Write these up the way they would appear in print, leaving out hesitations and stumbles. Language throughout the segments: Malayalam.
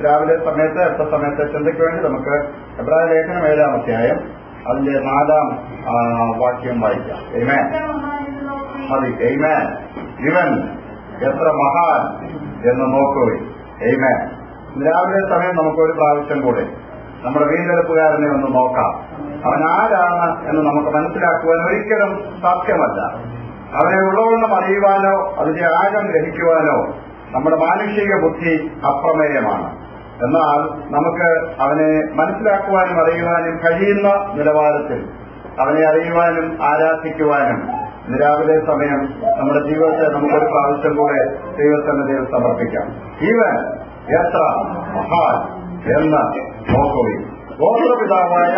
രാവിലെ സമയത്ത് എത്ര സമയത്ത് ചിന്തയ്ക്ക് വേണ്ടി നമുക്ക് എബ്രായ ലേഖനം 7-ാം അധ്യായം അതിന്റെ 4-ാം വാക്യം വായിക്കാം. ആമേൻ. മതി. ആമേൻ. ഇവൻ എത്ര മഹാൻ എന്ന് നോക്കുകയും. ആമേൻ. രാവിലെ സമയം നമുക്കൊരു പ്രാവശ്യം കൂടെ നമ്മുടെ വീണ്ടെടുപ്പുകാരനെ ഒന്ന് നോക്കാം. അവൻ ആരാണ് എന്ന് നമുക്ക് മനസ്സിലാക്കുവാൻ ഒരിക്കലും സാധ്യമല്ല. അവനെ ഉള്ളവണ്ണം അറിയുവാനോ അതിന്റെ ആഴം ഗ്രഹിക്കുവാനോ നമ്മുടെ മാനുഷിക ബുദ്ധി അപ്രമേയമാണ്. എന്നാൽ നമുക്ക് അവനെ മനസ്സിലാക്കുവാനും അറിയുവാനും കഴിയുന്ന നിലവാരത്തിൽ അവനെ അറിയുവാനും ആരാധിക്കുവാനും രാവിലെ സമയം നമ്മുടെ ജീവിതത്തെ നമുക്കൊരു പ്രാവശ്യം കൂടെ ദൈവസന്നിധിയിൽ സമർപ്പിക്കാം. ഇവൻ എത്ര മഹാൻ എന്ന് നോക്കുകയും. ഗോത്രപിതാവായ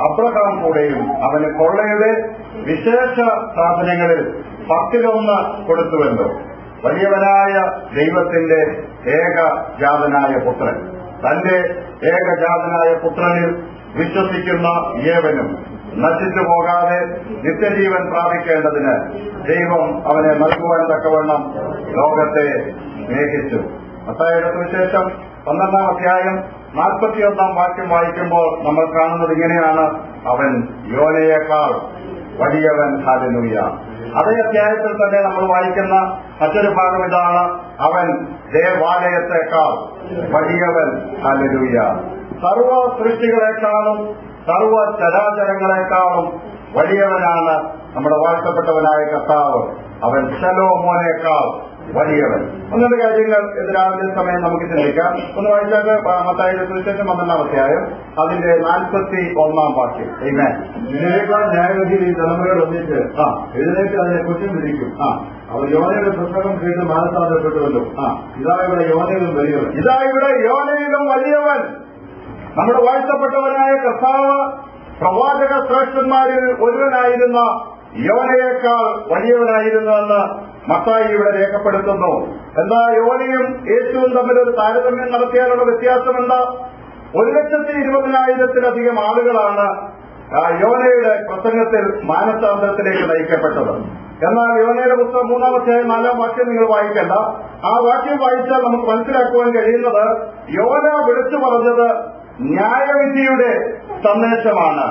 അബ്രഹാം കൂടെയും അവന് കൊള്ളയുടെ വിശേഷ സാധനങ്ങളിൽ 10-1 കൊടുത്തുവല്ലോ. വലിയവനായ ദൈവത്തിന്റെ ഏകജാതനായ പുത്രൻ, തന്റെ ഏകജാതനായ പുത്രനിൽ വിശ്വസിക്കുന്ന ഏവനും നശിച്ചു പോകാതെ നിത്യജീവൻ പ്രാപിക്കേണ്ടതിന് ദൈവം അവനെ നൽകുവാൻ തക്കവണ്ണം ലോകത്തെ സ്നേഹിച്ചു. മത്തായിയുടെ സുവിശേഷം 12-ാം അധ്യായം 41-ാം വാക്യം വായിക്കുമ്പോൾ നമ്മൾ കാണുന്നത് ഇങ്ങനെയാണ്: അവൻ യോനയേക്കാൾ വലിയവൻ. ഹല്ലേലൂയ. അതേ അധ്യായത്തിൽ തന്നെ നമ്മൾ വായിക്കുന്ന മറ്റൊരു ഭാഗം ഇതാണ്: അവൻ ദേവാലയത്തെക്കാൾ വലിയവൻ. ഹല്ലേലൂയ. സർവ സൃഷ്ടികളെക്കാളും സർവ ചരാചരങ്ങളെക്കാളും വലിയവനാണ് നമ്മുടെ വാഴ്ത്തപ്പെട്ടവനായ കർത്താവ്. അവൻ ശലോമോനേക്കാൾ വലിയവൻ. ഒന്നിന്റെ കാര്യങ്ങൾ രാവിലെ സമയം നമുക്ക് ചിന്തിക്കാം. ഒന്ന് വായിച്ചാൽ മത്തായിയുടെ സുവിശേഷം 12-ാം അധ്യായം അതിന്റെ 41-ാം വാക്യം. ഇതിനേക്കാൾ ന്യായവിധിയിൽ ഈ തലമുറകൾ ഒന്നിച്ച് എഴുന്നേറ്റ് അതിനെ കുറ്റം വിധിക്കും. അവർ യോനയുടെ പുസ്തകം കേട്ട് മാനസാന്തരപ്പെട്ടുവല്ലോ. ഇതാ ഇവിടെ യോനയിലും വലിയവൻ. ഇതാ ഇവിടെ യോനയിലും വലിയവൻ. നമ്മുടെ വാഴ്ത്തപ്പെട്ടവനായ കർത്താവ് പ്രവാചക ശ്രേഷ്ഠന്മാരിൽ ഒരുവനായിരുന്ന യോനയേക്കാൾ വലിയവനായിരുന്നുവെന്ന് മത്തായി ഇവിടെ രേഖപ്പെടുത്തുന്നു. എന്താ യോനയും യേശുവും തമ്മിലൊരു താരതമ്യം നടത്തിയാലുള്ള വ്യത്യാസം എന്താ? 1,20,000-ത്തിലധികം ആളുകളാണ് യോനയുടെ പ്രസംഗത്തിൽ മാനസാന്തരത്തിലേക്ക് നയിക്കപ്പെട്ടത്. എന്നാൽ യോനയുടെ പുസ്തകം 3-ാം അധ്യായം 4-ാം വാക്യം നിങ്ങൾ വായിക്കേണ്ട. ആ വാക്യം വായിച്ചാൽ നമുക്ക് മനസ്സിലാക്കുവാൻ കഴിയുന്നത് യോന വിളിച്ചു പറഞ്ഞത് ന്യായവിധിയുടെ സന്ദേശമാണ്.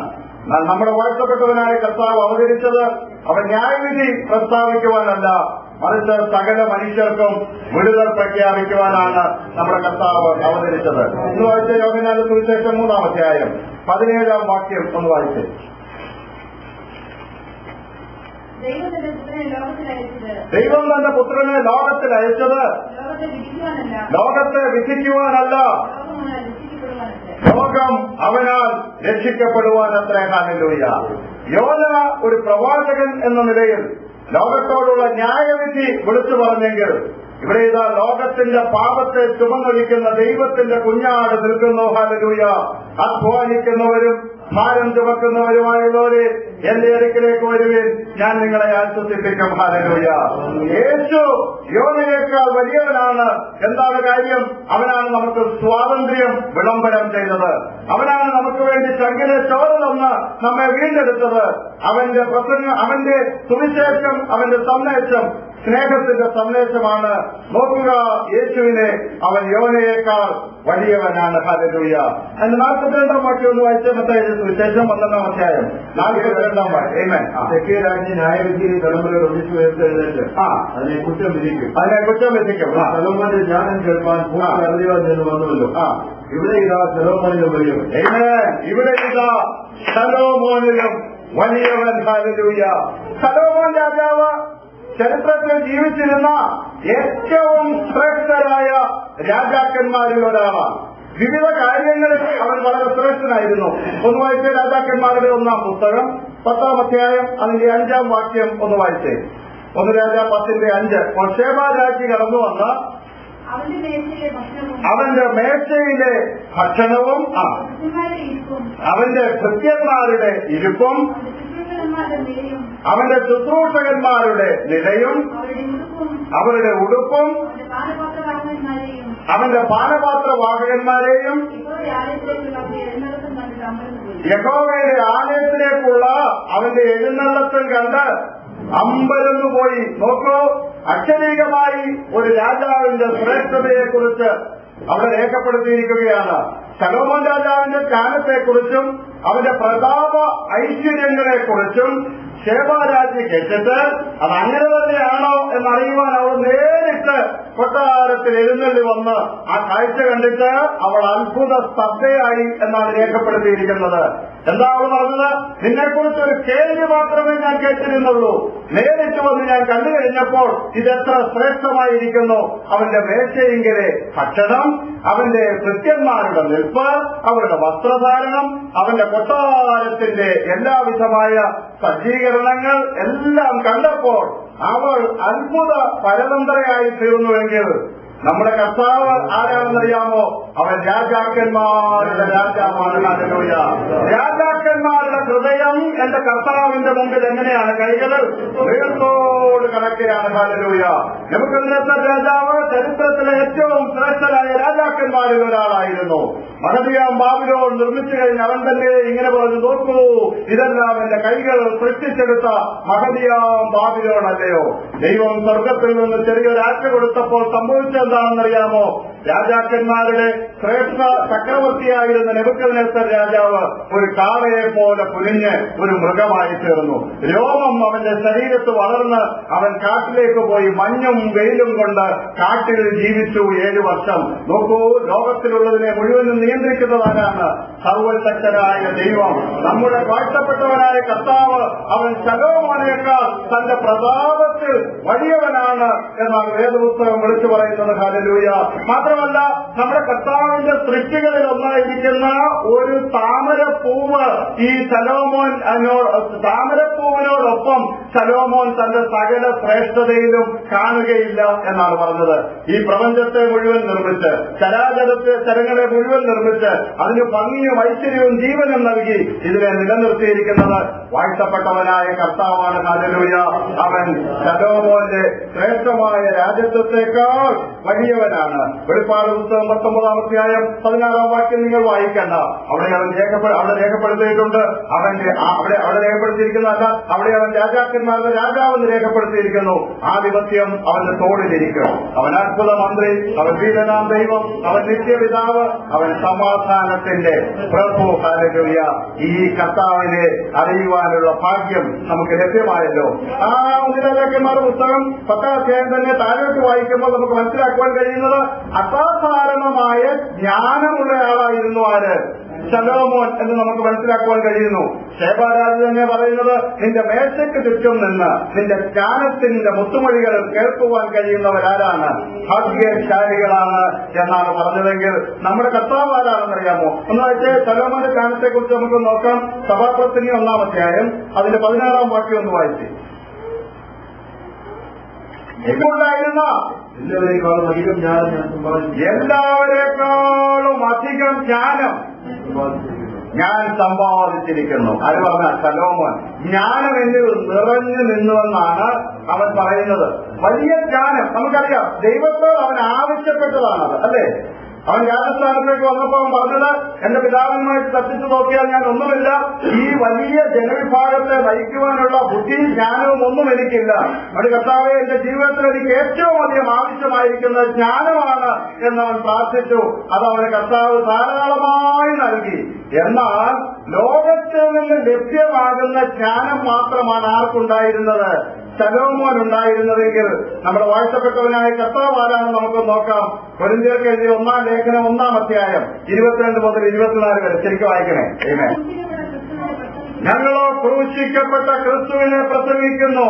നമ്മുടെ വാഴ്ത്തപ്പെട്ടവനായ കർത്താവ് അവതരിച്ചത് അവൻ ന്യായവിധി പ്രസ്താവിക്കുവാനല്ല, മറിച്ച് സകല മനുഷ്യർക്കും വിടുതൽ പ്രഖ്യാപിക്കുവാനാണ് നമ്മുടെ കർത്താവ് അവതരിച്ചത്. ഇന്ന് വായിച്ച യോഹന്നാന്റെ സുവിശേഷം 3-ാം അധ്യായം 17-ാം വാക്യം ഒന്ന് വായിച്ചേ. ദൈവം തന്റെ പുത്രനെ ലോകത്തിൽ അയച്ചത് ലോകത്തെ വിധിക്കുവാനല്ല, ലോകം അവനാൽ രക്ഷിക്കപ്പെടുവാനത്രേ. ഹല്ലേലൂയ. യോന ഒരു പ്രവാചകൻ എന്ന നിലയിൽ ലോകത്തോടുള്ള ന്യായവിധി വിളിച്ചു പറഞ്ഞെങ്കിൽ ഇവിടെ ഇതാ ലോകത്തിന്റെ പാപത്തെ ചുമന്നൊലിക്കുന്ന ദൈവത്തിന്റെ കുഞ്ഞാട് നിൽക്കുന്നു. ഹല്ലേലൂയ. അധ്വാനിക്കുന്നവരും ഭാരം ചുമക്കുന്നവരുമായുള്ളവരെ എന്റെ അടുക്കിലേക്ക് വരുവിൻ, ഞാൻ നിങ്ങളെ ആശ്വസിപ്പിക്കും. ഹല്ലേലൂയ. യേശു യോനയേക്കാൾ വലിയവനാണ്. എന്താണ് കാര്യം? അവനാണ് നമുക്ക് സ്വാതന്ത്ര്യം വിളംബരം ചെയ്തത്. അവനാണ് നമുക്ക് വേണ്ടി ചങ്കിലെ ചോര തന്ന് നമ്മെ വീണ്ടെടുത്തത്. അവന്റെ പ്രസംഗം, അവന്റെ സുവിശേഷം, അവന്റെ സന്ദേശം സ്നേഹത്തിന്റെ സന്ദേശമാണ്. നോക്കുക, യേശുവിനെ അവൻ യോനയേക്കാൾ വലിയവനാണ്. ഹല്ലേലൂയ. അതിന്റെ 42-ാം വാക്യം ഒന്ന് വായിച്ച മത്തായിയുടെ സുവിശേഷം 12-ാം അധ്യായം 42-ാം വാക്യം. തെക്കേ രാജ്യ ന്യായവിധിയിൽ തലമുറകൾ ഒന്നിച്ചു ഉയർത്തെഴുന്നേറ്റ് അതിനെ കുറ്റം വിധിക്കും. സലോമോന്റെ ജ്ഞാനം കേൾപ്പാൻ അറിയുവാൻ നിന്ന് വന്നുവല്ലോ. ഇവിടെ ഇതാ ശലോമോനിലും വലിയവൻ. ഇവിടെ ഇതാ ശലോമോനിലും വലിയവൻ. ഹല്ലേലൂയ. ശലോമോൻ രാജാവ് ചരിത്രത്തിൽ ജീവിച്ചിരുന്ന ഏറ്റവും ശ്രേഷ്ഠരായ രാജാക്കന്മാരിൽ ഒരാളാണ്. വിവിധ കാര്യങ്ങളിൽ അവൻ വളരെ ശ്രേഷ്ഠനായിരുന്നു. ഒന്ന് വായിച്ച രാജാക്കന്മാരുടെ 1-ാം പുസ്തകം 10-ാം അധ്യായം അതിന്റെ 5-ാം വാക്യം ഒന്ന് വായിച്ചേ. 1 രാജാ 10-5. ശേബ രാജ്ഞി കടന്നു വന്ന് അവന്റെ മേശയിലെ ഭക്ഷണവും അവന്റെ ഭൃത്യന്മാരുടെ ഇരിപ്പും അവന്റെ ശുശ്രൂഷകന്മാരുടെ നിലയും അവരുടെ ഉടുപ്പും അവന്റെ പാനപാത്രവാഹകന്മാരെയും യഹോവയുടെ ആലയത്തിലേക്കുള്ള അവന്റെ എഴുന്നള്ളത്തും കണ്ട് അമ്പരന്നു പോയി. നോക്കൂ, അക്ഷരീകമായി ഒരു രാജാവിന്റെ ശ്രേഷ്ഠതയെക്കുറിച്ച് അവിടെ രേഖപ്പെടുത്തിയിരിക്കുകയാണ്. ശലോമോൻ രാജാവിന്റെ ജ്ഞാനത്തെക്കുറിച്ചും അവന്റെ പ്രതാപ ഐശ്വര്യങ്ങളെക്കുറിച്ചും ശേബാരാജ്ഞി കേട്ടിട്ട് അത് അങ്ങനെ തന്നെയാണോ എന്നറിയുവാൻ അവൾ നേരിട്ട് കൊട്ടാരത്തിൽ എഴുന്നള്ളി വന്ന് ആ കാഴ്ച കണ്ടിട്ട് അവൾ അത്ഭുത സ്തബ്ധയായി എന്നാണ് രേഖപ്പെടുത്തിയിരിക്കുന്നത്. എന്താ അവൾ പറഞ്ഞത്? നിന്നെക്കുറിച്ച് ഒരു കേൾവി മാത്രമേ ഞാൻ കേട്ടിരുന്നുള്ളൂ, നേരിട്ട് വന്ന് ഞാൻ കണ്ടു കഴിഞ്ഞപ്പോൾ ഇതെത്ര ശ്രേഷ്ഠമായിരിക്കുന്നു. അവന്റെ മേശയെങ്കിലെ ഭക്ഷണം, അവന്റെ ഭൃത്യന്മാരുടെ നിൽപ്പ്, അവരുടെ വസ്ത്രധാരണം, അവന്റെ കൊട്ടാരത്തിന്റെ എല്ലാവിധമായ സജ്ജീകരണങ്ങൾ എല്ലാം കണ്ടപ്പോൾ അവൾ അത്ഭുത പരതന്ത്രയായി തീർന്നുവെങ്കിൽ നമ്മുടെ കർത്താവ് ആരാണെന്നറിയാമോ? അവൻ രാജാക്കന്മാരുടെ രാജാവാണ്. ഹല്ലേലൂയ. രാജാക്കന്മാരുടെ ഹൃദയം എന്റെ കർത്താവിന്റെ മുമ്പിൽ എങ്ങനെയാണ്? കൈകൾ ഉയർത്തോട് കണക്കെയാണ്. ഹല്ലേലൂയ. നെബൂഖദ്നേസർ രാജാവ് ചരിത്രത്തിലെ ഏറ്റവും ശ്രേഷ്ഠരായ രാജാക്കന്മാരിൽ ഒരാളായിരുന്നു. മഹതിയാം ബാബിലോൺ നിർമ്മിച്ചു കഴിഞ്ഞ് അവൻ തന്നെ ഇങ്ങനെ പറഞ്ഞു, നോക്കൂ, ഇതെല്ലാം എന്റെ കൈകൾ സൃഷ്ടിച്ചെടുത്ത മഹതിയാം ബാബിലോൺ അല്ലയോ? ദൈവം സ്വർഗത്തിൽ നിന്ന് ചെറിയൊരു ആറ്റ് കൊടുത്തപ്പോൾ സംഭവിച്ചെന്താണെന്നറിയാമോ? രാജാക്കന്മാരുടെ ശ്രേഷ്ഠ ചക്രവർത്തിയായിരുന്ന നെബൂഖദ്നേസർ രാജാവ് ഒരു കാളയെ പോലെ പുലിഞ്ഞ് ഒരു മൃഗമായി തീർന്നു. രോമം അവന്റെ ശരീരത്ത് വളർന്ന് അവൻ കാട്ടിലേക്ക് പോയി മഞ്ഞും വെയിലും കൊണ്ട് കാട്ടിൽ ജീവിച്ചു 7 വർഷം. നോക്കൂ, ലോകത്തിലുള്ളതിനെ മുഴുവനും നിയന്ത്രിക്കുന്നവനാണ് സർവശക്തനായ ദൈവം. നമ്മുടെ വാഴ്ത്തപ്പെട്ടവനായ കർത്താവ് അവൻ ശലോമോനേക്കാൾ തന്റെ പ്രതാപത്തിൽ വലിയവനാണ് എന്നാണ് വേദപുസ്തകം വിളിച്ചു പറയുന്നത്. ഹല്ലേലൂയ. മാത്രമല്ല, നമ്മുടെ കർത്താവിന്റെ സൃഷ്ടികളിൽ ഒന്നായിരിക്കുന്ന ഒരു താമരപ്പൂവ് ഈ താമരപ്പൂവിനോടൊപ്പം ശലോമോൻ തന്റെ സകല ശ്രേഷ്ഠതയിലും കാണുകയില്ല എന്നാണ് പറഞ്ഞത്. ഈ പ്രപഞ്ചത്തെ മുഴുവൻ നിർമ്മിച്ച്, ചരങ്ങളെ മുഴുവൻ നിർമ്മിച്ച് അതിന് ഭംഗിയും ഐശ്വര്യവും ജീവനും നൽകി ഇതിനെ നിലനിർത്തിയിരിക്കുന്നത് വാഴ്ത്തപ്പെട്ടവനായ കർത്താവാണ്. ഹല്ലേലൂയ. അവൻ ശലോമോന്റെ ശ്രേഷ്ഠമായ രാജത്വത്തെക്കാൾ വലിയവനാണ്. വെളിപ്പാട് പുസ്തകം 19-ാം അധ്യായം 16-ാം വാക്യം നിങ്ങൾ വായിക്കണ്ട. അവിടെ രേഖപ്പെടുത്തിയിട്ടുണ്ട്. അവിടെ രേഖപ്പെടുത്തിയിരിക്കുന്നതല്ല, അവിടെ അവൻ രാജാക്കന്മാരുടെ രാജാവെന്ന് രേഖപ്പെടുത്തിയിരിക്കുന്നു. ആധിപത്യം അവന്റെ തോളിലിരിക്കും. അവൻ അത്ഭുത മന്ത്രി, അവൻ വീരനാം ദൈവം, അവൻ നിത്യപിതാവ്, അവൻ സമാധാനത്തിന്റെ പ്രഭു. ഹല്ലേലൂയ. ഈ കർത്താവിനെ അറിയുവാനുള്ള ഭാഗ്യം നമുക്ക് ലഭ്യമായല്ലോ. ആ രാജാക്കന്മാരുടെ പുസ്തകം 10-ാം അധ്യായം തന്നെ താഴോട്ട് വായിക്കുമ്പോൾ നമുക്ക് മനസ്സിലാക്കുവാൻ കഴിയുന്നത് അസാധാരണമായ ജ്ഞാനമുള്ള ആളായിരുന്നു ആര്? ശലോമോൻ എന്ന് നമുക്ക് മനസ്സിലാക്കുവാൻ കഴിയുന്നു. ശേബാരാജ് തന്നെ പറയുന്നത്, നിന്റെ മേശയ്ക്ക് ചുറ്റും നിന്ന് നിന്റെ ജ്ഞാനത്തിന്റെ മുത്തുമൊഴികൾ കേൾക്കുവാൻ കഴിയുന്നവരാരാണ്? ഭാഗ്യശാലികളാണ് എന്നാണ് പറഞ്ഞതെങ്കിൽ നമ്മുടെ കർത്താവ് ആരാണെന്നറിയാമോ? ഒന്ന് വെച്ച് ശലോമോന്റെ ജ്ഞാനത്തെ കുറിച്ച് നമുക്ക് നോക്കാം. സഭാപ്രസംഗി 1-ാം അധ്യായം അതിന്റെ 16-ാം വാക്യം ഒന്ന് വായിച്ചു. ഇപ്പോഴായിരുന്ന എല്ലാവരെക്കാളും അധികം ജ്ഞാനം ഞാൻ സമ്പാദിച്ചിരിക്കുന്നു. അത് പറഞ്ഞ ശലോമോൻ ജ്ഞാനം എന്നിൽ നിറഞ്ഞു നിന്നുവെന്നാണ് അവൻ പറയുന്നത്. വലിയ ജ്ഞാനം നമുക്കറിയാം. ദൈവത്തോട് അവൻ ആവശ്യപ്പെട്ടതാണത്, അല്ലേ? അവൻ രാജസ്ഥാനത്തേക്ക് വന്നപ്പോൾ അവൻ പറഞ്ഞത്, എന്റെ പിതാവിനുമായിട്ട് തട്ടിച്ചു നോക്കിയാൽ ഞാൻ ഒന്നുമില്ല, ഈ വലിയ ജനവിഭാഗത്തെ നയിക്കുവാനുള്ള ബുദ്ധിയും ജ്ഞാനവും ഒന്നും എനിക്കില്ല. അത് കർത്താവേ, എന്റെ ജീവിതത്തിൽ എനിക്ക് ഏറ്റവും അധികം ആവശ്യമായിരിക്കുന്ന ജ്ഞാനമാണ് എന്നവൻ പ്രാർത്ഥിച്ചു. അത് അവന് കർത്താവ് ധാരാളമായി നൽകി. എന്നാൽ ലോകത്തിൽ നിന്ന് ലഭ്യമാകുന്ന ജ്ഞാനം മാത്രമാണ് ആർക്കുണ്ടായിരുന്നത്? ശലോമോൻ ഉണ്ടായിരുന്നതെങ്കിൽ നമ്മുടെ വാഴ്ത്തപ്പെട്ടവനായ കർത്താവ് ആരാണെന്ന് നമുക്ക് നോക്കാം. കൊരിന്ത്യർക്ക് എഴുതിയ 1-ാം ലേഖനം 1-ാം അധ്യായം 22 മുതൽ 24 വരെ ശരിക്കും വായിക്കണേ. ഞങ്ങളോ ക്രൂശിക്കപ്പെട്ട ക്രിസ്തുവിനെ പ്രസംഗിക്കുന്നു.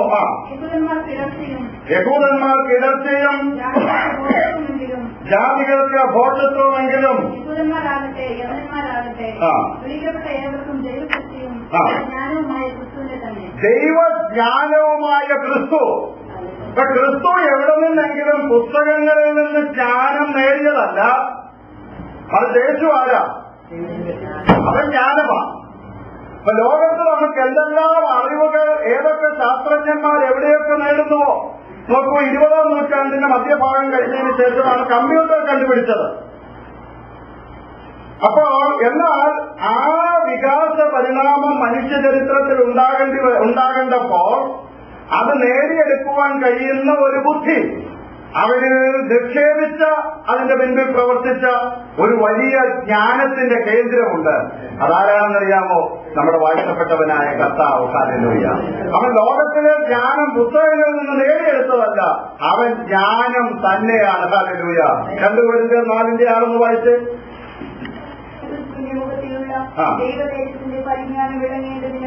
യഹൂദന്മാർക്ക് ഇടർച്ചയും ജാതികൾക്ക് ഭോഷത്വമെങ്കിലും ദൈവജ്ഞാനവുമായ ക്രിസ്തു. ക്രിസ്തു എവിടെ നിന്നെങ്കിലും പുസ്തകങ്ങളിൽ നിന്ന് ജ്ഞാനം നേടിയതല്ല. അത് യേശു ആരാ? അവൻ ജ്ഞാനമാണ്. അപ്പൊ ലോകത്ത് നമുക്ക് എന്തെല്ലാം അറിവുകൾ ഏതൊക്കെ ശാസ്ത്രജ്ഞന്മാർ എവിടെയൊക്കെ നേടുന്നുവോ നോക്കൂ. 20-ാം നൂറ്റാണ്ടിന്റെ മധ്യഭാഗം കഴിഞ്ഞതിന് ശേഷമാണ് കമ്പ്യൂട്ടർ കണ്ടുപിടിച്ചത്. അപ്പോൾ എന്നാൽ ആ വികാസ പരിണാമം മനുഷ്യ ചരിത്രത്തിൽ ഉണ്ടാകേണ്ടപ്പോൾ അത് നേടിയെടുക്കുവാൻ കഴിയുന്ന ഒരു ബുദ്ധി, അവന് നിക്ഷേപിച്ച അതിന്റെ പിന്നിൽ പ്രവർത്തിച്ച ഒരു വലിയ ജ്ഞാനത്തിന്റെ കേന്ദ്രമുണ്ട്. അതാരാണെന്നറിയാമോ? നമ്മുടെ വാഴ്ത്തപ്പെട്ടവനായ കർത്താവ്. ഹല്ലേലൂയ. അവൻ ലോകത്തിലെ ജ്ഞാനം പുസ്തകങ്ങളിൽ നിന്ന് നേടിയെടുത്തതല്ല, അവൻ ജ്ഞാനം തന്നെയാണ്. ഹല്ലേലൂയ. 2 കൊരിന്ത്യർ 4:6 വായിച്ച്.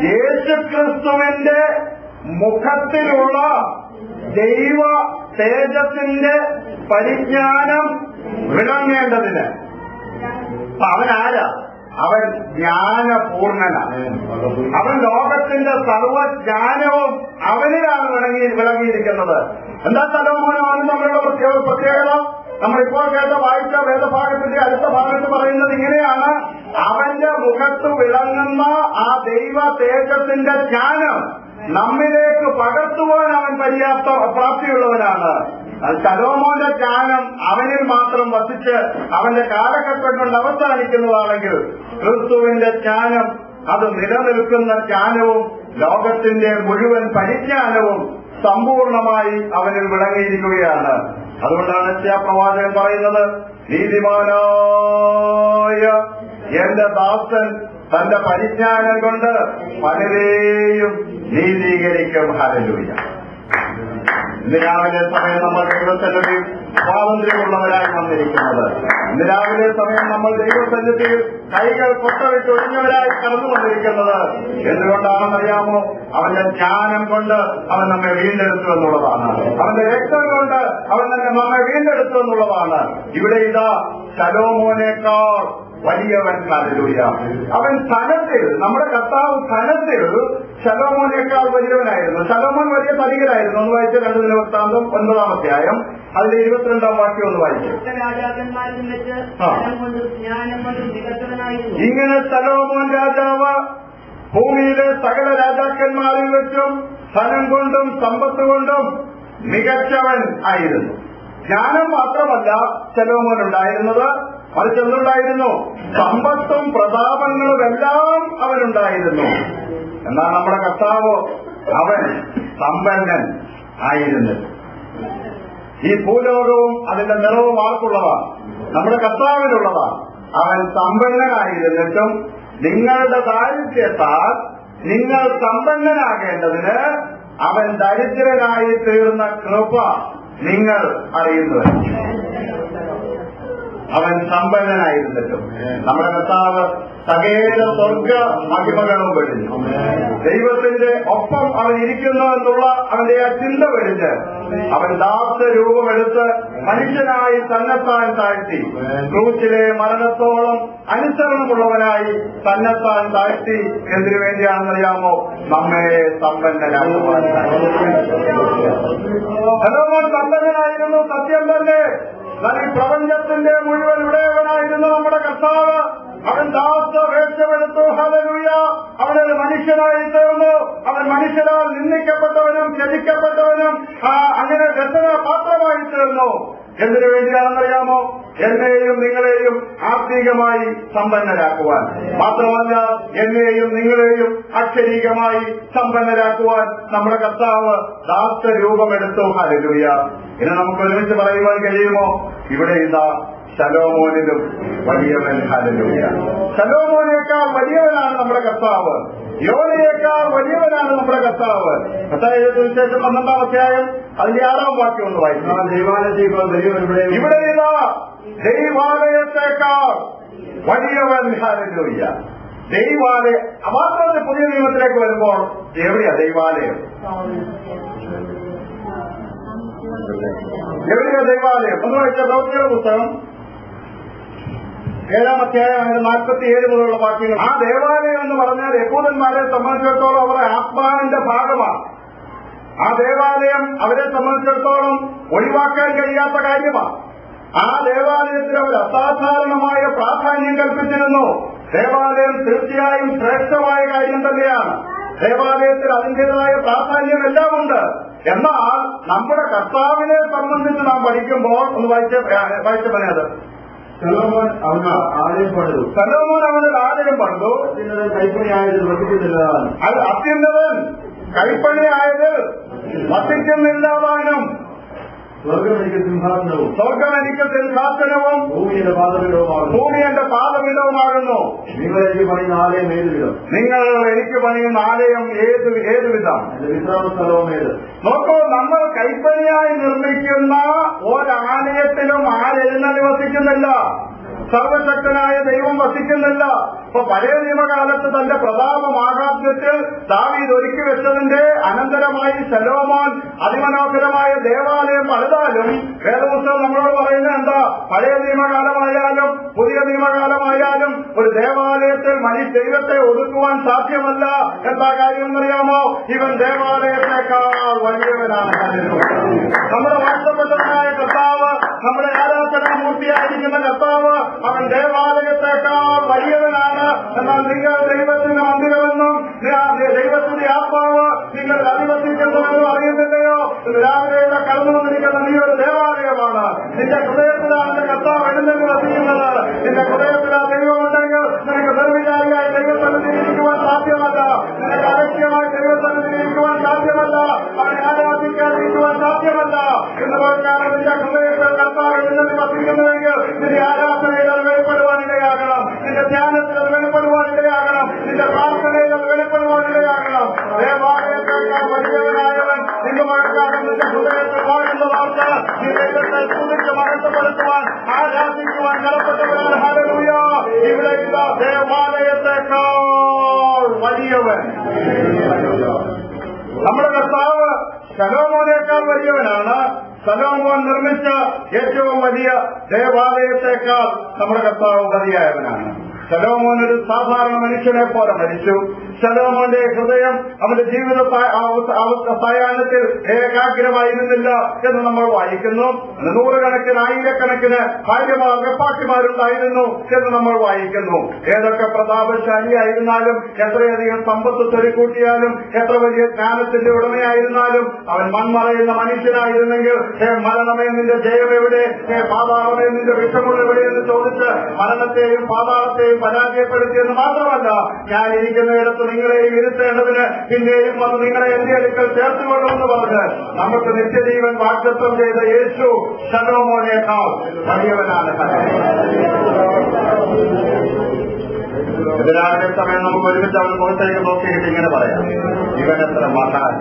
യേശുക്രിസ്തുവിന്റെ മുഖത്തിലുള്ള ദൈവ തേജസ്സിന്റെ പരിജ്ഞാനം വിളങ്ങേണ്ടതിന്. അവനാരാ? അവൻ ജ്ഞാനപൂർണനാണ്. അവൻ ലോകത്തിന്റെ സർവജ്ഞാനവും അവനിലാണ് വിളങ്ങിയിരിക്കുന്നത്. എന്താ സലോമോനാണ് നമ്മളുടെ പ്രത്യേകത? നമ്മളിപ്പോൾ കേട്ട വായിച്ച വേദഭാഗത്തിന്റെ അടുത്ത ഭാഗത്ത് പറയുന്നത് ഇങ്ങനെയാണ്: അവന്റെ മുഖത്ത് വിളങ്ങുന്ന ആ ദൈവ തേജസ്സിന്റെ ജ്ഞാനം നമ്മിലേക്ക് പകർത്തുവാൻ അവൻ പ്രാപ്തിയുള്ളവനാണ്. ശലോമോന്റെ ജ്ഞാനം അവനിൽ മാത്രം വസിച്ച് അവന്റെ കാലഘട്ടം കൊണ്ട് അവസാനിക്കുന്നതാണെങ്കിൽ, ക്രിസ്തുവിന്റെ ജ്ഞാനം അത് നിലനിൽക്കുന്ന ജ്ഞാനവും ലോകത്തിന്റെ മുഴുവൻ പരിജ്ഞാനവും സമ്പൂർണമായി അവനിൽ വിളങ്ങിയിരിക്കുകയാണ്. അതുകൊണ്ടാണ് യശയ്യാപ്രവാചകൻ പറയുന്നത്, നീതിമാനായ എന്റെ ദാസൻ തന്റെ പരിജ്ഞാനം കൊണ്ട് പലരെയും നീതീകരിക്കും. ഹല്ലേലൂയ. ഇന്ന് രാവിലെ സമയം നമ്മൾ ദൈവസന്നിധിയിൽ സ്വാതന്ത്ര്യമുള്ളവരായി വന്നിരിക്കുന്നത്. ഇന്ന് രാവിലെ സമയം നമ്മൾ ദൈവസന്നിധിയിൽ കൈകൾ കൊട്ടവിട്ട് ഒഴിഞ്ഞവരായി കടന്നു വന്നിരിക്കുന്നത് എന്തുകൊണ്ടാണെന്നറിയാമോ? അവന്റെ ജ്ഞാനം കൊണ്ട് അവൻ നമ്മെ വീണ്ടെടുത്തു എന്നുള്ളതാണ്. അവന്റെ രക്തം കൊണ്ട് അവൻ നമ്മെ വീണ്ടെടുത്തു എന്നുള്ളതാണ്. ഇവിടെ ഇതാ ശലോമോനേക്കാൾ വലിയവൻ. ഹല്ലേലൂയ. അവൻ ധനത്തിൽ, നമ്മുടെ കർത്താവ് ധനത്തിൽ ശലോമോനേക്കാൾ വലിയവനായിരുന്നു. ശലോമോൻ വലിയ ധനികനായിരുന്നു. ഒന്ന് വായിച്ച് 2 ദിനവൃത്താന്തം 9-ാം അധ്യായം അതിന്റെ 22-ാം വാക്യം ഒന്ന് വായിച്ചു. ഇങ്ങനെ ശലോമോൻ രാജാവ് ഭൂമിയിലെ സകല രാജാക്കന്മാരിൽ വെച്ചും ധനം കൊണ്ടും സമ്പത്ത് കൊണ്ടും മികച്ചവൻ ആയിരുന്നു. ജ്ഞാനം മാത്രമല്ല ശലോമോൻ ഉണ്ടായിരുന്നത്, മറിച്ചൊന്നുണ്ടായിരുന്നു, സമ്പത്തും പ്രതാപങ്ങളും എല്ലാം അവനുണ്ടായിരുന്നു. എന്നാൽ നമ്മുടെ കർത്താവ് അവൻ സമ്പന്നൻ ആയിരുന്നു. ഈ ഭൂലോകവും അതിന്റെ നിറവും ആർക്കുള്ളതാണ്? നമ്മുടെ കർത്താവിനുള്ളതാണ്. അവൻ സമ്പന്നനായിരുന്നിട്ടും നിങ്ങളുടെ ദാരിദ്ര്യത്താൽ നിങ്ങൾ സമ്പന്നനാകേണ്ടതിന് അവൻ ദരിദ്രനായി തീർന്ന കൃപ നിങ്ങൾ അറിയുന്നു. അവൻ സമ്പന്നനായിരുന്നിട്ടും നമ്മുടെ കർത്താവ് സകല സ്വർഗ മഹിമകളും വെടിഞ്ഞു. ദൈവത്തിന്റെ ഒപ്പം അവൻ ഇരിക്കുന്നു എന്നുള്ള അവന്റെ ആ ചിന്ത വെടിഞ്ഞ് അവൻ ദാസരൂപമെടുത്ത് മനുഷ്യനായി തന്നെത്താൻ താഴ്ത്തി, ക്രൂശിലെ മരണത്തോളം അനുസരണമുള്ളവനായി തന്നെത്താൻ താഴ്ത്തി. എന്തിനു വേണ്ടിയാണെന്നറിയാമോ? നമ്മെ സമ്പന്നനാക്കുവാൻ. ശലോമോൻ സമ്പന്നനായിരുന്നു, സത്യം തന്നെ. ഈ പ്രപഞ്ചത്തിന്റെ മുഴുവൻ ഉടയവനായിരുന്നു നമ്മുടെ കർത്താവ്. അവൻ ദാസവേഷമെടുത്തു. ഹല്ലേലൂയ. അവനൊരു മനുഷ്യനായി തീർന്നു. അവൻ മനുഷ്യരാൽ നിന്ദിക്കപ്പെട്ടവനും ചതിക്കപ്പെട്ടവനും അങ്ങനെ വ്യസനപാത്രമായി തീർന്നു. എന്തിനു വേണ്ടിയാണെന്നറിയാമോ? എന്നെയും നിങ്ങളെയും ആത്മീകമായി സമ്പന്നരാക്കുവാൻ. മാത്രമല്ല, എന്നെയും നിങ്ങളെയും അക്ഷരീകമായി സമ്പന്നരാക്കുവാൻ നമ്മുടെ കർത്താവ് ദാസരൂപമെടുത്തു. ഹല്ലേലൂയ. ഇനി നമുക്ക് ഒരുമിച്ച് പറയുവാൻ കഴിയുമോ? ഇവിടെ ഇതാ ശലോമോനിലും വലിയവൻ. ഹല്ലേലൂയ. ശലോമോനേക്കാൾ വലിയവനാണ് നമ്മുടെ കർത്താവ്. യോനയേക്കാൾ വലിയവനാണ് നമ്മുടെ കർത്താവ്. മത്തായി സുവിശേഷം 12-ാം അധ്യായം അതിന്റെ 6-ാം വാക്യം ഒന്ന് വായിക്കും. ഇവിടെ ഇതാ ദൈവാലയത്തെക്കാൾ വലിയവൻ. ഹല്ലേലൂയ. ദൈവാലയം മാത്രമല്ല. പുതിയ നിയമത്തിലേക്ക് വരുമ്പോൾ എവിടെയാ ദൈവാലയം? എവിടെയാ ദൈവാലയം? ഒന്ന് വായിച്ച പ്രവൃത്തിയുടെ പുസ്തകം 7-ാം അധ്യായം 47 മുതലുള്ള വാക്യങ്ങൾ. ആ ദേവാലയം എന്ന് പറഞ്ഞാൽ യഹൂദന്മാരെ സംബന്ധിച്ചിടത്തോളം അവരുടെ ആത്മാവിന്റെ ഭാഗമാണ്. ആ ദേവാലയം അവരെ സംബന്ധിച്ചിടത്തോളം ഒഴിവാക്കാൻ കഴിയാത്ത കാര്യമാണ്. ആ ദേവാലയത്തിൽ അവർ അസാധാരണമായ പ്രാധാന്യം കൽപ്പിച്ചിരുന്നു. ദേവാലയം തീർച്ചയായും ശ്രേഷ്ഠമായ കാര്യം തന്നെയാണ്. ദേവാലയത്തിൽ അതിൻ്റെതായ പ്രാധാന്യം എല്ലാം ഉണ്ട്. എന്നാൽ നമ്മുടെ കർത്താവിനെ സംബന്ധിച്ച് നാം പഠിക്കുമ്പോൾ ഒന്ന് വായിച്ച പറഞ്ഞത്, ശലോമോൻ അവന് ആലയം പണിതു. ശലോമോൻ അവനൊരു ആലയം പണിതു. കൈപ്പണിയായത് വസിക്കുന്നില്ലതാണ്. അത് അത്യുന്നതൻ കൈപ്പണിയായത് വസിക്കുന്നില്ലതാനും. സ്വർഗം എനിക്ക് സിംഹാസനവും ഭൂമി എന്റെ പാദപീഠവുമാകുന്നു. നിങ്ങൾ എനിക്ക് പണിയുന്ന ആലയം ഏത് വിധം എന്റെ വിശ്രാമ സ്ഥലവും ഏത്? നോക്കൂ, നമ്മൾ കൈപ്പണിയായി നിർമ്മിക്കുന്ന ഒരാലയത്തിലും ആരെഴുന്നള്ളി വസിക്കുന്നില്ല, സർവശക്തനായ ദൈവം വസിക്കുന്നില്ല. ഇപ്പൊ പഴയ നിയമകാലത്ത് തന്റെ പ്രതാപമാകാത്യത്തിൽ ദാവീദ് ഒരുക്കി വെച്ചതിന്റെ അനന്തരമായി ശലോമോൻ അതിമനോഹരമായ ദേവാലയം പണിതാലും വേദപുസ്തകം നമ്മളോട് പറയുന്നത് എന്താ? പഴയ നിയമകാലമായാലും പുതിയ നിയമകാലമായാലും ഒരു ദേവാലയത്തിൽ ദൈവത്തെ ഒതുക്കുവാൻ സാധ്യമല്ല. എന്താ കാര്യം എന്നറിയാമോ? ഇവൻ ദേവാലയത്തെക്കാൾ വലിയവനാണ്. നമ്മുടെ വാഴ്ത്തപ്പെട്ടവനായ കർത്താവ്, നമ്മുടെ ആരാധനാമൂർത്തിയായിരിക്കുന്ന കർത്താവ്, അവൻ ദേവാലയത്തെക്കാൾ വലിയവനാണ്. എന്നാൽ നിങ്ങൾ ദൈവത്തിന്റെ മന്ദിരമെന്നും ദൈവത്തിന്റെ ആത്മാവ് നിങ്ങൾ അധിവസിക്കുന്നതെന്നും അറിയുന്നില്ലയോ? രാവിലെ കടന്നു വന്നിരിക്കുന്ന നീ ഒരു ദേവാലയമാണ്. നിന്റെ ഹൃദയത്തിലാണ് കർത്താവ് എഴുന്നേറ്റ് വസിക്കുന്നത്. നിന്റെ ഹൃദയത്തിൽ ആ ദൈവമുണ്ടെങ്കിൽ നിനക്ക് നിർവിചാരിയായി ദൈവസന്നിധിയിരിക്കുവാൻ സാധ്യമല്ല. നിനക്ക് അലക്ഷ്യമായി ദൈവസന്നിധിയിരിക്കുവാൻ സാധ്യമല്ല. അവനെ ആരാധിക്കാതിരിക്കുവാൻ സാധ്യമല്ല. എന്ന് പറഞ്ഞാൽ നിന്റെ ഹൃദയത്തിൽ കർത്താവ് എഴുന്നേറ്റ് വസിക്കുന്നുവെങ്കിൽ നിന്റെ ആരാധനയിൽ അത് വെളിപ്പെടുവാനിടയാകണം. നിന്റെ ധ്യാനത്തിൽ അത് വെളിപ്പെടുവാനിടയാകണം. നിന്റെ പ്രാർത്ഥനയിൽ അത് വെളിപ്പെടുവാനിടയാകണം. ദേവാലയത്തേക്കാൾ വലിയവനായവൻ നിങ്ങളുമായിട്ടാകും നിന്റെ ഹൃദയത്തിൽ വാഴുന്നവർക്ക് ഈ ദൈവത്തെ സ്തുതിച്ച് മഹത്വപ്പെടുത്തുവാൻ ആരാധിക്കുവാൻ കടപ്പെട്ടവരാണ്. ഹല്ലേലൂയ. ഇവിടെ ഇതാ ദേവാലയത്തേക്കാൾ വലിയവൻ നമ്മുടെ കർത്താവ് ശലോമോനേക്കാൾ വലിയവനാണ്. ശലോമോൻ നിർമ്മിച്ച ഏറ്റവും വലിയ ദേവാലയത്തേക്കാൾ നമ്മുടെ കർത്താവ് മതിയായവനാണ്. ശലോമോൻ ഒരു സാധാരണ മനുഷ്യനെ പോലെ മരിച്ചു. ശലോമോന്റെ ഹൃദയം അവന്റെ ജീവിത സായാഹ്നത്തിൽ ഏകാഗ്രമായിരുന്നില്ല എന്ന് നമ്മൾ വായിക്കുന്നു. നൂറുകണക്കിന് ആയിരക്കണക്കിന് ഭാര്യമാർ വെപ്പാട്ടിമാരുണ്ടായിരുന്നു എന്ന് നമ്മൾ വായിക്കുന്നു. ഏതൊക്കെ പ്രതാപശാലിയായിരുന്നാലും, എത്രയധികം സമ്പത്ത് സ്വരുക്കൂട്ടിയാലും, എത്ര വലിയ ജ്ഞാനത്തിന്റെ ഉടമയായിരുന്നാലും, അവൻ മൺമറയുന്ന മനുഷ്യനായിരുന്നെങ്കിൽ മരണമേ നിന്റെ ജയം എവിടെ, പാതാളമേ നിന്റെ വിഷമുള്ള എവിടെയെന്ന് ചോദിച്ച് മരണത്തെയും പാതാളത്തെയും പരാജയപ്പെടുത്തിയെന്ന് മാത്രമല്ല, ഞാൻ ഇരിക്കുന്നിടത്ത് നിങ്ങളെയും ഇരുത്തേണ്ടതിന് പിന്നെയും വന്ന് നിങ്ങളെ എന്റെ അടുക്കൽ ചേർത്തുകൊള്ളുമെന്ന് പറഞ്ഞ് നമുക്ക് നിത്യജീവൻ വാഗ്ദത്തം ചെയ്ത യേശു ശലോമോനേക്കാൾ വലിയവനാണ്. രാവിലെ സമയം നമുക്ക് ഒരുമിച്ച് അവൻ പുറത്തേക്ക് നോക്കിയിട്ട് ഇങ്ങനെ പറയാം, ഇവൻ എത്ര മഹാൻ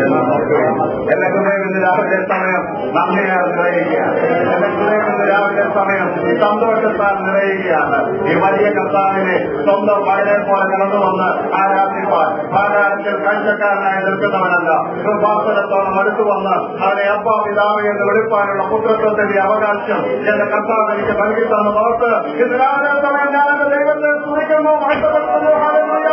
എന്ന് നോക്കുകയും എന്റെ ഹൃദയം ഇന്ന് രാവിലെ സമയം നന്ദിയാൽ നിറയുകയാണ്. എന്റെ ഹൃദയം ഇന്ന് രാവിലെ സമയം സന്തോഷത്താൽ നിറയുകയാണ്. ഈ വലിയ കർത്താവിനെ സ്വന്തം മകനെ പോലെ കടന്നു വന്ന് ആരാധിപ്പാൻ ആരാധത്തിൽ കാഴ്ചക്കാരനായി നിൽക്കുന്നവനല്ല, കൃപാസനത്തോളം അടുത്തു വന്ന് അവനെ അപ്പാ പിതാവ് എന്ന് വിളിപ്പാനുള്ള പുത്രത്വത്തിന്റെ അവകാശം എന്റെ കർത്താവ് എനിക്ക് നൽകി തന്ന ഓർത്ത് ഇന്ന് രാവിലെ സമയം ഞാൻ എന്റെ ദൈവത്തെ സ്തുതിക്കുന്നു, വാഴ്ത്തപ്പെടുത്തുന്നു. ഹല്ലേലൂയ.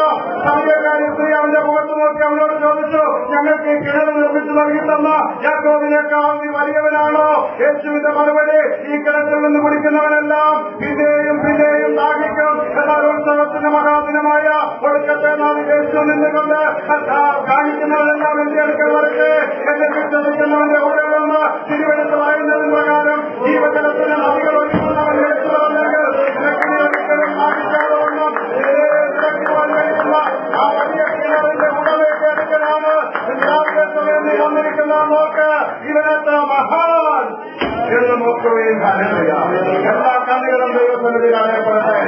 സമയക്കാരി സ്ത്രീ അവന്റെ മുഖത്ത് നോക്കി അവനോട് ചോദിച്ചു, ഞങ്ങൾക്ക് ഈ കിണർ നിർമ്മിച്ചു നൽകി തന്ന യാക്കോബിനേക്കാൾ നീ വലിയവനാണോ? യേശുവിന്റെ മറുപടി, ഈ കിണറ്റിൽ നിന്ന് കുടിക്കുന്നവനെല്ലാം പിന്നെയും പിന്നെയും ദാഹിക്കും. എന്നാൽ ഉത്സവത്തിന്റെ മഹാദിനമായ ഒടുക്കത്തെ നാം യേശു നിന്നുകൊണ്ട് കാണിക്കുന്നവരെല്ലാം എന്റെ അടുക്കൽ വരട്ടെ. എന്നെ വിശ്വസിക്കുന്നവന്റെ ഉള്ളിൽ നിന്ന് തിരുവെടുത്ത് വായുന്നതിന് പ്രകാരം ജീവജലത്തിന് നദികൾ ഒഴുകുന്നവൻ എടുത്തു പറഞ്ഞെങ്കിൽ നിനക്കിനെ ഒരിക്കലും കാണിക്കാതെ വണ്ണം ആ വലിയ കിണറിന്റെ ഉടമയുടെ അടുക്കലാണ് രാവിലെ സമയം നീ വന്നിരിക്കുന്ന നോക്ക്, ഇവനെത്ര മഹാൻ എന്ന് നോക്കുകയും എല്ലാ കണ്ണുകളും ദൈവസന്നിധിയിൽ അറിയപ്പെടട്ടെ.